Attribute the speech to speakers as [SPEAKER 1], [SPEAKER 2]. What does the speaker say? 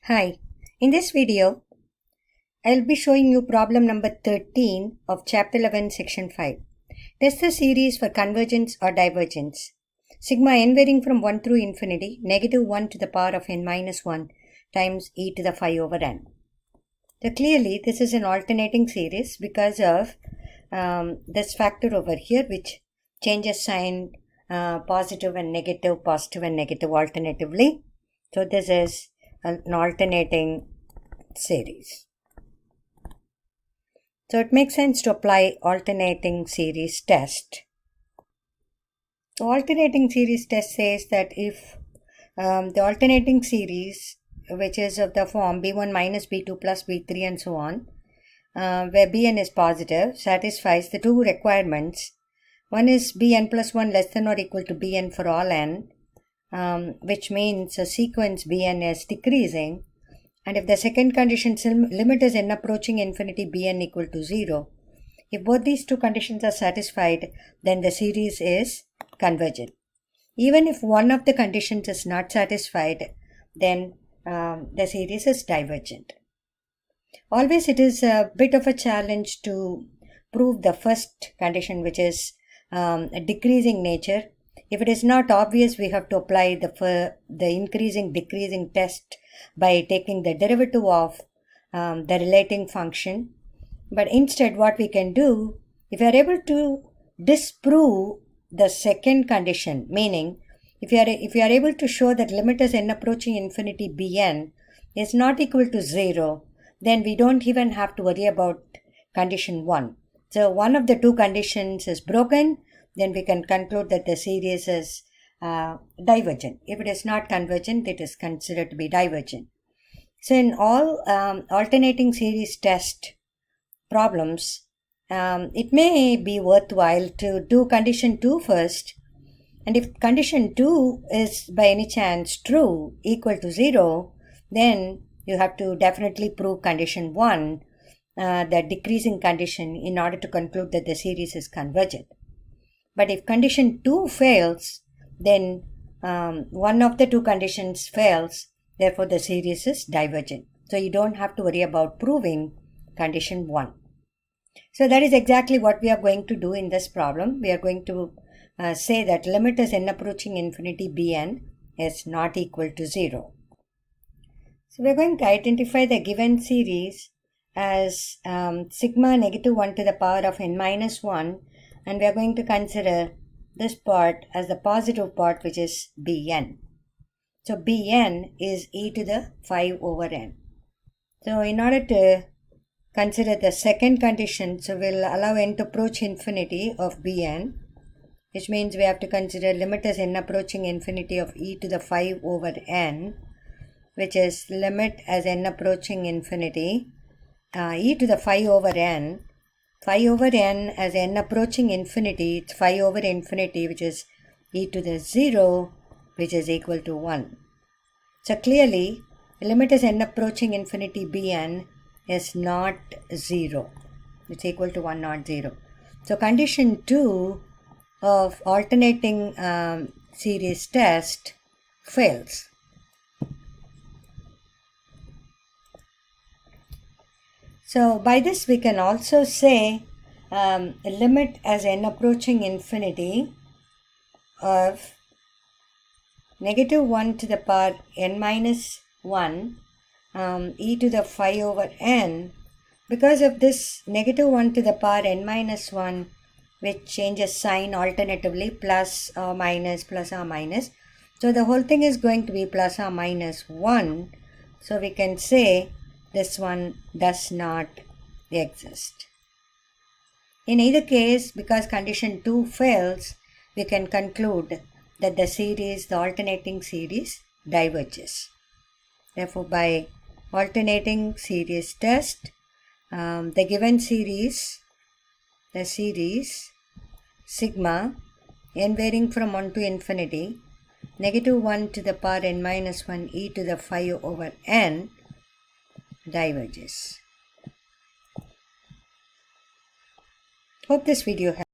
[SPEAKER 1] Hi, in this video, I'll be showing you problem number 13 of chapter 11 section 5. Test the series for convergence or divergence. Sigma n varying from 1 through infinity, negative 1 to the power of n minus 1 times e to the 5 over n. So clearly this is an alternating series because of this factor over here which changes sign positive and negative alternatively. So this is an alternating series. So it makes sense to apply alternating series test. The alternating series test says that if the alternating series, which is of the form b1 minus b2 plus b3 and so on, where bn is positive, satisfies the two requirements. One is bn plus 1 less than or equal to bn for all n, which means a sequence bn is decreasing. And if the second condition limit is n approaching infinity bn equal to 0, if both these two conditions are satisfied, then the series is convergent. Even if one of the conditions is not satisfied, then the series is divergent. Always it is a bit of a challenge to prove the first condition, which is a decreasing nature. If it is not obvious, we have to apply the increasing decreasing test by taking the derivative of the relating function. But instead what we can do, if we are able to disprove the second condition, meaning if you are able to show that limit as n approaching infinity bn is not equal to 0, then we don't even have to worry about condition 1. So one of the two conditions is broken, then we can conclude that the series is divergent. If it is not convergent, it is considered to be divergent. So in all alternating series test problems, it may be worthwhile to do condition 2 first. And if condition 2 is by any chance true, equal to 0, then you have to definitely prove condition 1, the decreasing condition, in order to conclude that the series is convergent. But if condition 2 fails, then one of the two conditions fails, therefore the series is divergent. So you don't have to worry about proving condition 1. So that is exactly what we are going to do in this problem. We are going to say that limit as n approaching infinity bn is not equal to 0. So we are going to identify the given series as sigma negative 1 to the power of n minus 1, and we are going to consider this part as the positive part, which is bn. So bn is e to the 5 over n. So in order to consider the second condition, so we'll allow n to approach infinity of bn, which means we have to consider limit as n approaching infinity of e to the 5 over n, which is limit as n approaching infinity e to the 5 over n. 5 over n as n approaching infinity, it's 5 over infinity, which is e to the 0, which is equal to 1. So clearly, limit as n approaching infinity bn is not 0. It's equal to 1, not 0. So condition 2 of alternating series test fails. So by this we can also say limit as n approaching infinity of negative 1 to the power n minus 1 e to the 5 over n, because of this negative 1 to the power n minus 1, which changes sign alternatively, plus or minus, plus or minus. So the whole thing is going to be plus or minus 1. So we can say this one does not exist. In either case, because condition 2 fails, we can conclude that the series, the alternating series, diverges. Therefore, by alternating series test, the given series, the series sigma n varying from 1 to infinity, negative 1 to the power n minus 1 e to the 5 over n, diverges. Hope this video helped.